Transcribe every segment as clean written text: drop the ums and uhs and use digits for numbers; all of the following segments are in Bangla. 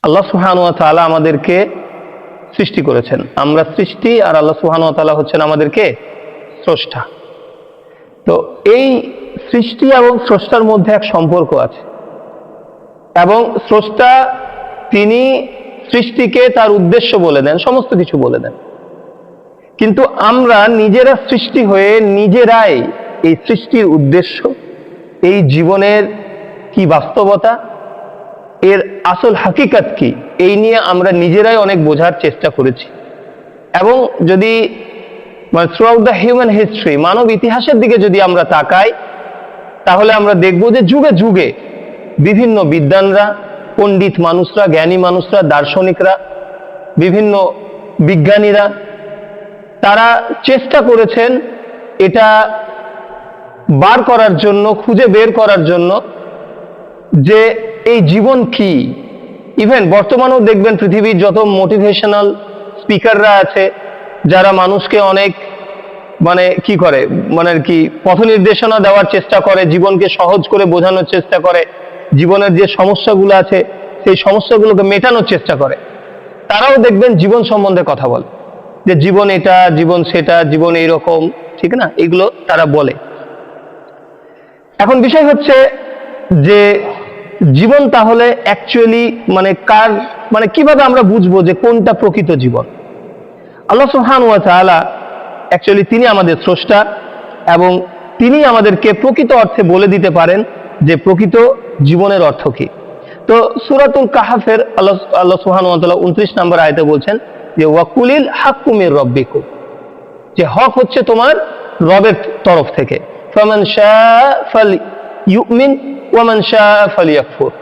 আল্লাহ সুবহানাহু ওয়া তাআলা আমাদেরকে সৃষ্টি করেছেন, আমরা সৃষ্টি, আর আল্লাহ সুবহানাহু ওয়া তাআলা হচ্ছেন আমাদেরকে স্রষ্টা। তো এই সৃষ্টি এবং স্রষ্টার মধ্যে এক সম্পর্ক আছে, এবং স্রষ্টা তিনি সৃষ্টিকে তার উদ্দেশ্য বলে দেন, সমস্ত কিছু বলে দেন। কিন্তু আমরা নিজেরা সৃষ্টি হয়ে নিজেরাই এই সৃষ্টির উদ্দেশ্য, এই জীবনের কি বাস্তবতা, এর আসল হাকিকত কি, এই নিয়ে আমরা নিজেরাই অনেক বোঝার চেষ্টা করেছি। এবং যদি throughout the human history, মানব ইতিহাসের দিকে যদি আমরা তাকাই, তাহলে আমরা দেখব যে যুগে যুগে বিভিন্ন বিদ্বানরা, পণ্ডিত মানুষরা, জ্ঞানী মানুষরা, দার্শনিকরা, বিভিন্ন বিজ্ঞানীরা, তারা চেষ্টা করেছেন এটা বার করার জন্য, খুঁজে বের করার জন্য যে এই জীবন কি। ইভেন বর্তমানেও দেখবেন পৃথিবীর যত মোটিভেশনাল স্পিকাররা আছে, যারা মানুষকে অনেক কি করে, আর কি পথ নির্দেশনা দেওয়ার চেষ্টা করে, জীবনকে সহজ করে বোঝানোর চেষ্টা করে, জীবনের যে সমস্যাগুলো আছে সেই সমস্যাগুলোকে মেটানোর চেষ্টা করে, তারাও দেখবেন জীবন সম্বন্ধে কথা বলে, যে জীবন এটা, জীবন সেটা, জীবন এইরকম, ঠিক না, এগুলো তারা বলে। এখন বিষয় হচ্ছে যে জীবন তাহলে অ্যাকচুয়ালি কার, কিভাবে আমরা বুঝবো যে কোনটা প্রকৃত জীবন। আল্লাহ সুবহানাহু ওয়া তাআলা অ্যাকচুয়ালি তিনি আমাদের স্রষ্টা, এবং তিনি আমাদেরকে প্রকৃত অর্থে বলে দিতে পারেন যে প্রকৃত জীবনের অর্থ কি। তো সূরাতুল কাহফের আল্লাহ সুবহানাহু ওয়া তাআলা 29 নম্বর আয়াতে বলছেন যে ওয়াকুলিল হাক্কু মির রাব্বিকুম, যে হক হচ্ছে তোমার রবের তরফ থেকে। ফামান শাআ ফালইউমিন ওয়া মান শাআ ফালইয়াকফুর।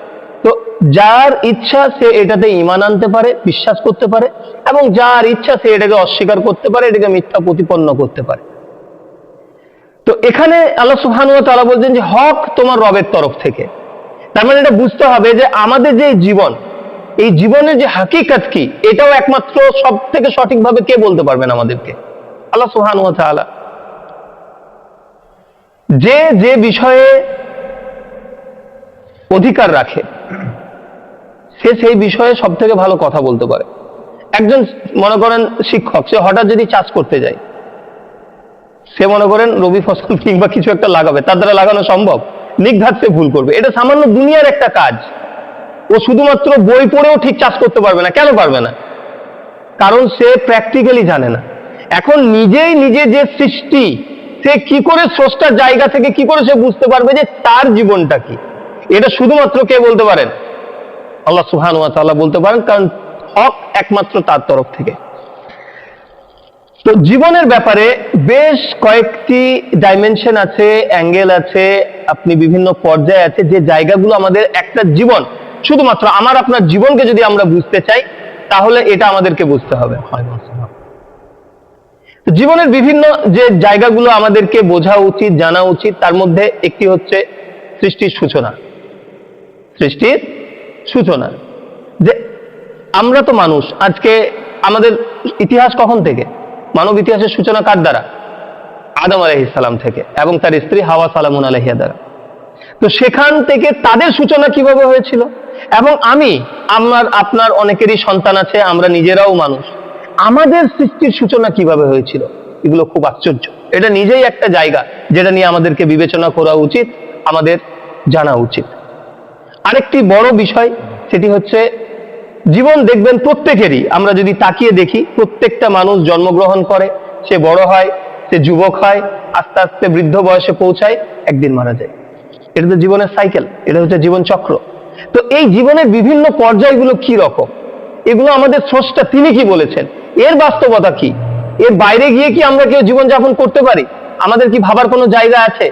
তো যার ইচ্ছা সে এটাতে ঈমান আনতে পারে, বিশ্বাস করতে পারে, এবং যার ইচ্ছা সে এটাকে অস্বীকার করতে পারে, এটাকে মিথ্যা প্রতিপন্ন করতে পারে। তো এখানে আল্লাহ সুবহানাহু ওয়া তাআলা বলছেন যে হক তোমার রবের তরফ থেকে। তার মানে এটা বুঝতে হবে যে আমাদের যে জীবন, এই জীবনের যে হাকিকত কি, এটাও একমাত্র সব থেকে সঠিকভাবে কে বলতে পারবেন আমাদেরকে? আল্লাহ সুবহানাহু ওয়া তাআলা। যে যে বিষয়ে অধিকার রাখে সে সেই বিষয়ে সব থেকে ভালো কথা বলতে পারে। একজন মনে করেন শিক্ষক, সে হঠাৎ যদি চাষ করতে যায়, সে মনে করেন রবি ফসল কিংবা কিছু একটা লাগাবে, তার দ্বারা লাগানো সম্ভব? নির্ঘাত সে ভুল করবে। এটা সামান্য দুনিয়ার একটা কাজ, ও শুধুমাত্র বই পড়েও ঠিক চাষ করতে পারবে না। কেন পারবে না? কারণ সে প্র্যাকটিক্যালি জানে না। এখন নিজেই নিজে যে সৃষ্টি, সে কি করে স্রষ্টার জায়গা থেকে কি করে সে বুঝতে পারবে যে তার জীবনটা কি? এটা শুধুমাত্র কে বলতে পারেন? আল্লাহ সুবহানাহু ওয়া তাআলা বলতে পারেন, কারণ হক একমাত্র তার তরফ থেকে। তো জীবনের ব্যাপারে বেশ কয়েকটি ডাইমেনশন আছে, অ্যাঙ্গেল আছে, আপনি বিভিন্ন পর্যায়ে আছে, যে জায়গাগুলো আমাদের একটা জীবন, শুধুমাত্র আমার আপনার জীবনকে যদি আমরা বুঝতে চাই, তাহলে এটা আমাদেরকে বুঝতে হবে। তো জীবনের বিভিন্ন যে জায়গাগুলো আমাদেরকে বোঝা উচিত, জানা উচিত, তার মধ্যে একটি হচ্ছে সৃষ্টির সূচনা। সৃষ্টির সূচনা, যে আমরা তো মানুষ। আজকে আমাদের ইতিহাস কখন থেকে? মানব ইতিহাসের সূচনা কার দ্বারা? আদম আলাইহিস সালাম থেকে, এবং তার স্ত্রী হাওয়া সালামুন আলাইহা দ্বারা। তো সেখান থেকে তাদের সূচনা কিভাবে হয়েছিল, এবং আমার আপনার অনেকেরই সন্তান আছে, আমরা নিজেরাও মানুষ, আমাদের সৃষ্টির সূচনা কিভাবে হয়েছিল, এগুলো খুব আশ্চর্য। এটা নিজেই একটা জায়গা যেটা নিয়ে আমাদেরকে বিবেচনা করা উচিত, আমাদের জানা উচিত। আরেকটি বড় বিষয়, সেটি হচ্ছে জীবন দেখবেন প্রত্যেকেরই, আমরা যদি তাকিয়ে দেখি, প্রত্যেকটা মানুষ জন্মগ্রহণ করে, সে বড় হয়, সে যুবক হয়, আস্তে আস্তে বৃদ্ধ বয়সে পৌঁছায়, একদিন মারা যায়। এটা তো জীবনের সাইকেল, এটা হচ্ছে জীবন চক্র। তো এই জীবনের বিভিন্ন পর্যায়গুলো কি রকম, এগুলো আমাদের স্রষ্টা তিনি কি বলেছেন, এর বাস্তবতা কি, এর বাইরে গিয়ে কি আমরা কেউ জীবনযাপন করতে পারি, আমাদের কি ভাবার কোনো জায়গা আছে?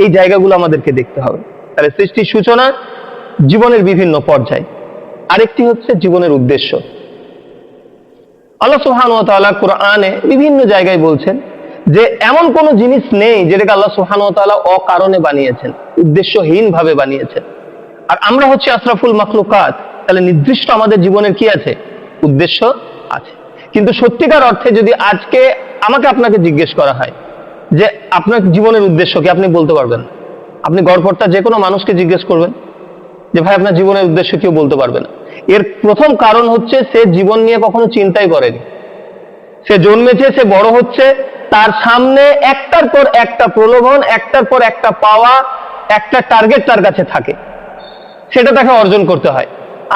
এই জায়গাগুলো আমাদেরকে দেখতে হবে। তাহলে সৃষ্টির সূচনা, জীবনের বিভিন্ন পর্যায়। আরেকটি হচ্ছে জীবনের উদ্দেশ্য। আল্লাহ সুবহানাহু ওয়া তাআলা কোরআনে বিভিন্ন জায়গায় বলছেন যে এমন কোন জিনিস নেই যেটাকে আল্লাহ সুবহানাহু ওয়া তাআলা অকারণে বানিয়েছেন, উদ্দেশ্যহীন ভাবে বানিয়েছেন। আর আমরা হচ্ছে আশরাফুল মাখলুকাত, তাহলে নির্দিষ্ট আমাদের জীবনের কি আছে? উদ্দেশ্য আছে। কিন্তু সত্যিকার অর্থে যদি আজকে আমাকে আপনাকে জিজ্ঞেস করা হয় যে আপনার জীবনের উদ্দেশ্য কি, আপনি বলতে পারবেন? আপনি গড়পড়তা যে কোনো মানুষকে জিজ্ঞেস করবেন, যে ভাই আপনার জীবনের উদ্দেশ্য কেউ বলতে পারবে না। এর প্রথম কারণ হচ্ছে সে জীবন নিয়ে কখনো চিন্তাই করেনি। সে জন্মেছে, সে বড় হচ্ছে, তার সামনে একটার পর একটা প্রলোভন, একটার পর একটা পাওয়া, একটা টার্গেট তার কাছে থাকে, সেটা তাকে অর্জন করতে হয়।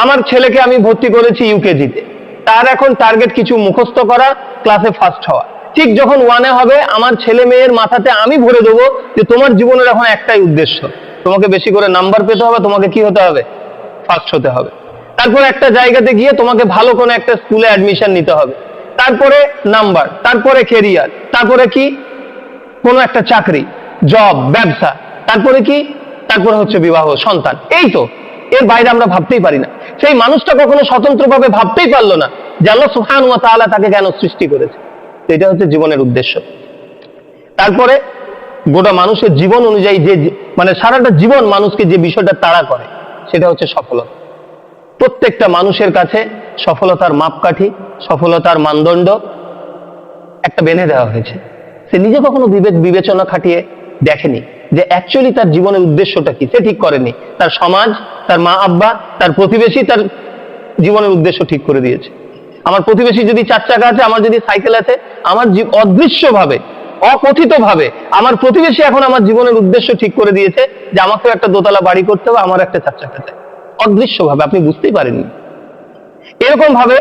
আমার ছেলেকে আমি ভর্তি করেছি ইউকেজিতে, তার এখন টার্গেট কিছু মুখস্থ করা, ক্লাসে ফার্স্ট হওয়া। ঠিক যখন ওয়ানে হবে, আমার ছেলে মেয়ের মাথাতে আমি ভরে দেবো যে তোমার জীবনের এখন একটাই উদ্দেশ্য, তোমাকে বেশি করে নাম্বার পেতে হবে, তোমাকে কি হতে হবে, ফার্স্ট হতে হবে। তারপর একটা জায়গাতে গিয়ে তোমাকে ভালো কোনো একটা স্কুলে অ্যাডমিশন নিতে হবে, তারপরে নাম্বার, তারপরে কেরিয়ার, তারপরে কি কোনো একটা চাকরি, জব, ব্যবসা, তারপরে কি, তারপরে হচ্ছে বিবাহ, সন্তান। এই তো, এর বাইরে আমরা ভাবতেই পারি না। সেই মানুষটা কখনো স্বতন্ত্রভাবে ভাবতেই পারলো না যে আল্লাহ সুবহানাহু ওয়া তাআলা তাকে কেন সৃষ্টি করেছে। এটা হচ্ছে জীবনের উদ্দেশ্য। তারপরে গোটা মানুষের জীবন অনুযায়ী যে মানে সারাটা জীবন মানুষকে যে বিষয়টা তাড়া করে সেটা হচ্ছে সফলতা। প্রত্যেকটা মানুষের কাছে সফলতার মাপকাঠি, সফলতার মানদণ্ড একটা বেঁধে দেওয়া হয়েছে। সে নিজে কখনো বিবেক বিবেচনা খাটিয়ে দেখেনি যে অ্যাকচুয়ালি তার জীবনের উদ্দেশ্যটা কি, সে ঠিক করেনি। তার সমাজ, তার মা আব্বা, তার প্রতিবেশী তার জীবনের উদ্দেশ্য ঠিক করে দিয়েছে। আমার প্রতিবেশী যদি 4 চাকা আছে, আমার যদি সাইকেল আছে, আমার অদৃশ্যভাবে, অকথিতভাবে আমার প্রতিবেশী এখন আমার জীবনের উদ্দেশ্য ঠিক করে দিয়েছে যে আমাকেও একটা দোতলা বাড়ি করতে হবে, আমার একটা 4 চাকা চাই। অদৃশ্যভাবে, আপনি বুঝতেই পারেননি। এরকম ভাবে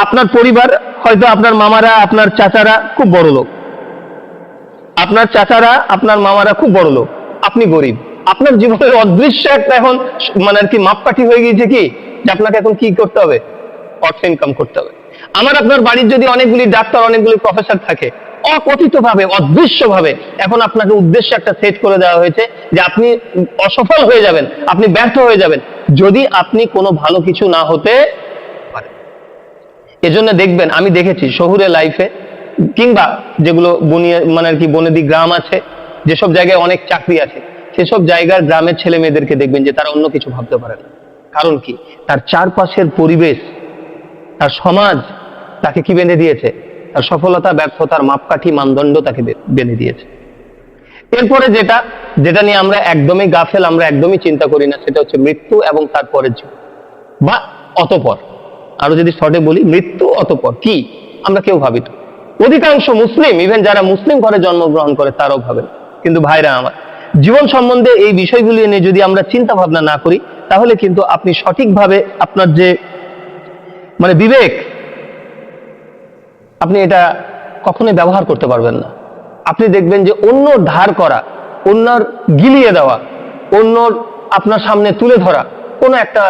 আপনার পরিবার, হয়তো আপনার মামারা, আপনার চাচারা খুব বড় লোক, আপনার চাচারা, আপনার মামারা খুব বড় লোক, আপনি গরিব। আপনার জীবনের অদৃশ্য একটা এখন মানে আর কি মাপকাঠি হয়ে গিয়েছে কি, যে আপনাকে এখন কি করতে হবে, অর্থ ইনকাম করতে হবে। আমার আপনার বাড়ির যদি অনেকগুলি ডাক্তার, অনেকগুলি প্রফেসর থাকে, অকথিতভাবে, অদৃশ্যভাবে এখন আপনাকে উদ্দেশ্য একটা সেট করে দেওয়া হয়েছে যে আপনি অসফল হয়ে যাবেন, আপনি ব্যর্থ হয়ে যাবেন যদি আপনি কোনো ভালো কিছু না হতে পারেন। এজন্য দেখবেন, আমি দেখেছি শহুরে লাইফে কিংবা যেগুলো বনিয়া মানে আর কি বনেদি গ্রাম আছে, যেসব জায়গায় অনেক চাকরি আছে, সেসব জায়গার গ্রামের ছেলে মেয়েদেরকে দেখবেন যে তারা অন্য কিছু ভাবতে পারে না। কারণ কি, তার চারপাশের পরিবেশ, তার সমাজ তাকে কি বেঁধে দিয়েছে, তার সফলতা ব্যর্থতার মাপকাঠি মানদণ্ড তাকে বেঁধে দিয়েছে। এরপরে যেটা যেটা নিয়ে আমরা একদমই গাফেল, আমরা একদমই চিন্তা করি না, সেটা হচ্ছে মৃত্যু এবং তারপরের জীবন বা অতঃপর। আরো যদি শর্টে বলি, মৃত্যু অতঃপর কি আমরা কেউ ভাবি না। অধিকাংশ মুসলিম, ইভেন যারা মুসলিম ঘরে জন্মগ্রহণ করে তারাও ভাবেন। কিন্তু ভাইরা আমার, জীবন সম্বন্ধে এই বিষয়গুলি নিয়ে যদি আমরা চিন্তা ভাবনা না করি, তাহলে কিন্তু আপনি সঠিকভাবে আপনার যে মানে বিবেক, আপনি এটা কখনোই ব্যবহার করতে পারবেন না। আপনি দেখবেন যে অন্য ধার করা, অন্যর গিলিয়ে দেওয়া, অন্যর আপনার সামনে তুলে ধরা কোনো একটা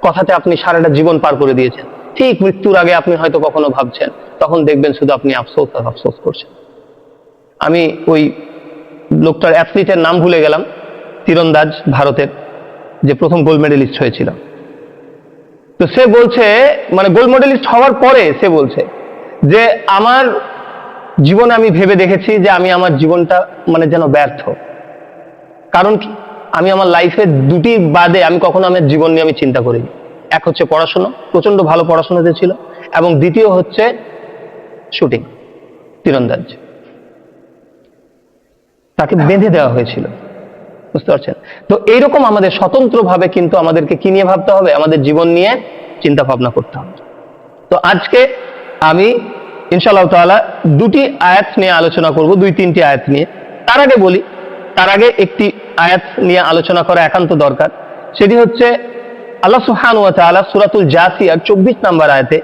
কথাতে আপনি সারাটা জীবন পার করে দিয়েছেন। ঠিক মৃত্যুর আগে আপনি হয়তো কখনো ভাবছেন, তখন দেখবেন শুধু আপনি আফসোস আর আফসোস করছেন। আমি ওই লোকটার, অ্যাথলিটের নাম ভুলে গেলাম, তীরন্দাজ ভারতের, যে প্রথম গোল্ড মেডেলিস্ট হয়েছিল। তো সে বলছে, মানে গোল্ড মেডেলিস্ট হওয়ার পরে সে বলছে যে আমার জীবনে আমি ভেবে দেখেছি যে আমি আমার জীবনটা মানে যেন ব্যর্থ। কারণ কি, আমি আমার লাইফে দুটি বাদে আমি কখনো আমার জীবন নিয়ে আমি চিন্তা করিনি। এক হচ্ছে পড়াশোনা, প্রচন্ড ভালো পড়াশোনাতে ছিল, এবং দ্বিতীয় হচ্ছে শুটিং, তীরন্দাজ। তাকে বেঁধে দেওয়া হয়েছিল, বুঝতে পারছেন? তো এইরকম আমাদের স্বতন্ত্রভাবে কিন্তু আমাদেরকে কি নিয়ে ভাবতে হবে, আমাদের জীবন নিয়ে চিন্তা ভাবনা করতে হবে। তো আজকে আমি ইনশাআল্লাহ তাআলা দুটি আয়াত নিয়ে আলোচনা করব, 2-3টি আয়াত নিয়ে। তার আগে বলি, তার আগে একটি আয়াত নিয়ে আলোচনা করা একান্ত দরকার। সেটি হচ্ছে আল্লাহ সুবহানাহু ওয়া তাআলা সূরাতুল জাসিয়ার 24 নম্বর আয়াতে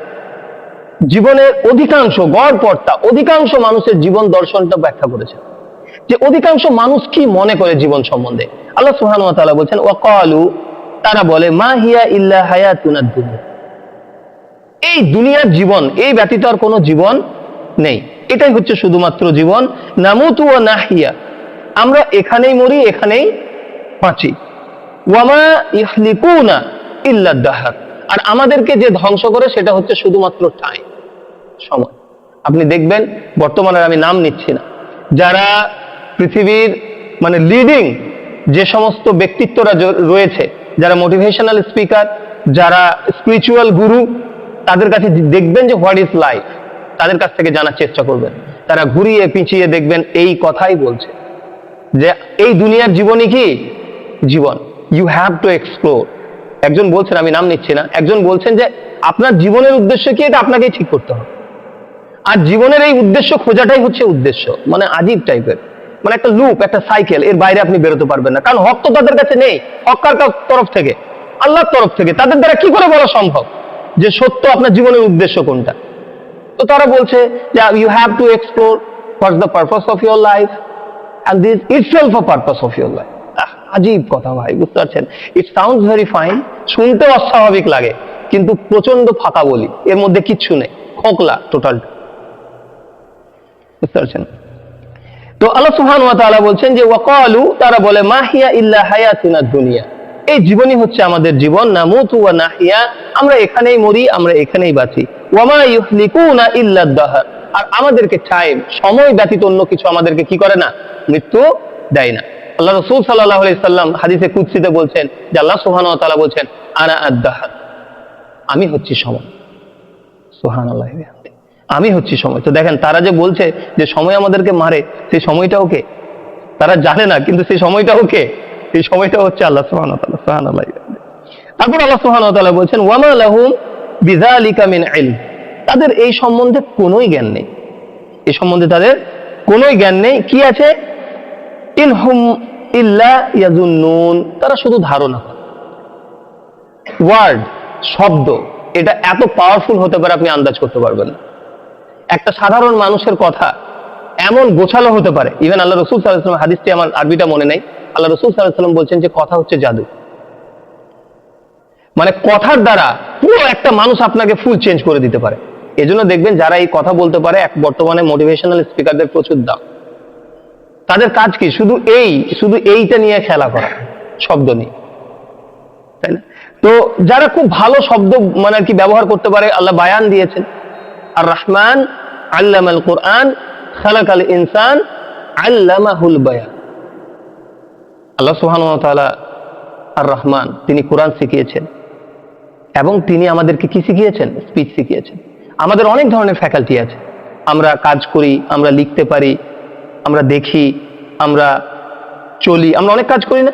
জীবনের অধিকাংশ গড়পড়তা অধিকাংশ মানুষের জীবন দর্শনটা ব্যাখ্যা করেছেন, যে অধিকাংশ মানুষ কি মনে করে জীবন সম্বন্ধে। আল্লাহ সুবহানাহু ওয়া তাআলা বলেছেন, ওয়াকালু, তারা বলে, মা হিয়া ইল্লা হায়াতুনাদ দুনিয়া, এই দুনিয়ার জীবন, এই ব্যতীত আর কোনো জীবন নেই, এটাই হচ্ছে শুধুমাত্র জীবন। নামুতু ওয়া নাহিয়া, আমরা এখানেই মরি, এখানেই বাঁচি। ওয়ামা ইহলিকুনা ইল্লা দাহর, আর আমাদেরকে যে ধ্বংস করে সেটা হচ্ছে শুধুমাত্র টাইম, সময়। আপনি দেখবেন বর্তমানে, আমি নাম নিচ্ছি না, যারা পৃথিবীর মানে লিডিং যে সমস্ত ব্যক্তিত্বরা রয়েছে, যারা মোটিভেশনাল স্পিকার, যারা স্পিরিচুয়াল গুরু, তাদের কাছে দেখবেন যে হোয়াট ইজ লাইফ, তাদের কাছ থেকে জানার চেষ্টা করবেন। তারা ঘুরিয়ে পিছিয়ে দেখবেন এই কথাই বলছে যে এই দুনিয়ার জীবনই কি জীবন। You have to explore. একজন বলছেন, আমি নাম নিচ্ছি না, একজন বলছেন যে আপনার জীবনের উদ্দেশ্য কি এটা আপনাকেই ঠিক করতে হবে। আর জীবনের এই উদ্দেশ্য খোঁজাটাই হচ্ছে উদ্দেশ্য, মানে আজীব টাইপের, মানে একটা লুপ, একটা সাইকেল, এর বাইরে আপনি বেরোতে পারবেন না। কারণ হক তো তাদের কাছে নেই, হক কার তরফ থেকে? আল্লাহর তরফ থেকে। তাদের দ্বারা কি করে বলা সম্ভব যে সত্য আপনার জীবনের উদ্দেশ্য কোনটা? তো তারা বলছে যে you have to explore what's the purpose of your life and this itself a purpose of your life. আজীব কথা ভাই, বুঝতে পারছেন? ইট সাউন্ডস ভেরি ফাইন, শুনতে অস্বাভাবিক লাগে, কিন্তু প্রচন্ড ফাঁকা বলি, এর মধ্যে কিচ্ছু নেই, খোকলা টোটালটা, বুঝতে পারছেন? তো আল্লাহ সুবহানাহু ওয়া তাআলা বলছেন যে ওয়াকালু, তারা বলে মা হিয়া ইল্লা হায়াতুনা দুনিয়া, এই জীবনই হচ্ছে আমাদের জীবন, নামুতু ওয়া নাহিয়া, আমরা এখানেই মরি, আমরা এখানেই বাঁচি, ওয়া মা ইউহলিকুনা ইল্লা দাহর, আর আমাদেরকে টাইম, সময় ব্যতীত অন্য কিছু আমাদেরকে কি করে না? মৃত্যু দেয় না। আল্লাহ রাসূল সাল্লাল্লাহু আলাইহি সাল্লাম হাদিসে কুদসিতে বলছেন যে আল্লাহ সুবহানাহু ওয়া তাআলা বলছেন আনা আদ-দাহর, আমি হচ্ছি সময়। সুবহানাল্লাহ, আমি হচ্ছি সময়। তো দেখেন, তারা যে বলছে যে সময় আমাদেরকে মারে, সেই সময়টা ওকে তারা জানে না, কিন্তু সেই সময়টা ওকে, সেই সময়টা হচ্ছে আল্লাহ সুবহানাহু ওয়া তাআলা। সুবহানাল্লাহ। তারপর আল্লাহ সুবহানাহু ওয়া তাআলা বলছেন ওয়ামা লাহুম বিযালিকা মিন ইলম, তাদের এই সম্বন্ধে কোনোই জ্ঞান নেই, এই সম্বন্ধে তাদের কোনোই জ্ঞান নেই। কি আছে? ইনহুম ইল্লা ইয়াজুন্নুন, তারা শুধু ধারণা করে। ওয়ার্ড, শব্দ, এটা এত পাওয়ারফুল হতে পারে আপনি আন্দাজ করতে পারবেন না। একটা সাধারণ মানুষের কথা এমন গোছালো হতে পারে। ইভেন আল্লাহ রাসূল সাল্লাল্লাহু আলাইহি ওয়াসাল্লাম, হাদিসটি আমার আরবিটা মনে নেই, আল্লাহ রাসূল সাল্লাল্লাহু আলাইহি ওয়াসাল্লাম বলছেন যে কথা হচ্ছে জাদু, মানে কথার দ্বারা পুরো একটা মানুষ আপনাকে ফুল চেঞ্জ করে দিতে পারে। এজন্য দেখবেন যারা এই কথা বলতে পারে, বর্তমানে মোটিভেশনাল স্পিকারদের প্রচুর দাম। তাদের কাজ কি? শুধু এইটা নিয়ে খেলা করা, শব্দ নিয়ে, তাই না? তো যারা খুব ভালো শব্দ মানে আর কি ব্যবহার করতে পারে, আল্লাহ বায়ান দিয়েছেন, আর রহমান আল্লামাল কুরআন খালাকাল ইনসান আল্লামাহুল বায়ান। আল্লাহ সুবহানাহু ওয়া তাআলা আর রহমান, তিনি কোরআন শিখিয়েছেন এবং তিনি আমাদেরকে কি শিখিয়েছেন? স্পিচ শিখিয়েছেন। আমাদের অনেক ধরনের ফ্যাকাল্টি আছে, আমরা কাজ করি, আমরা লিখতে পারি, আমরা দেখি, আমরা চলি, আমরা অনেক কাজ করি না?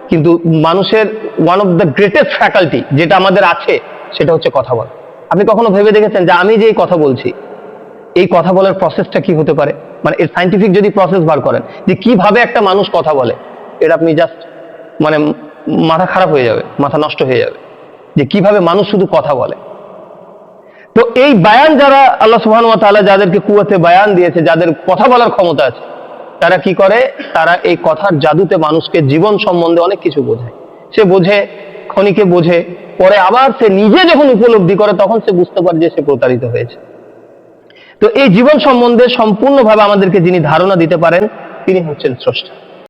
কিন্তু মানুষের one of the greatest faculty যেটা আমাদের আছে, সেটা হচ্ছে কথা বলা। আপনি কখনো ভেবে দেখেছেন যে আমি যে এই কথা বলছি, এই কথা বলার প্রসেসটা কি হতে পারে? মানে এর সায়েন্টিফিক যদি প্রসেস বার করেন যে কিভাবে একটা মানুষ কথা বলে, এটা আপনি জাস্ট মানে মাথা খারাপ হয়ে যাবে, মাথা নষ্ট হয়ে যাবে যে কিভাবে মানুষ শুধু কথা বলে। তো এই বায়ান যারা আল্লাহ সুবহানাহু ওয়া তাআলা যাদেরকে কুওয়াতে বায়ান দিয়েছে, যাদের কথা বলার ক্ষমতা আছে, তারা কি করে? তারা এই কথার জাদুতে মানুষকে জীবন সম্বন্ধে অনেক কিছু বোঝায়। সে বোঝে, ক্ষণিকে বোঝে, পরে আবার সে নিজে যখন উপলব্ধি করে তখন সে বুঝতে পারে যে সে প্রতারিত হয়েছে। তো এই জীবন সম্বন্ধে সম্পূর্ণভাবে আমাদেরকে যিনি ধারণা দিতে পারেন, তিনি হচ্ছেন স্রষ্টা।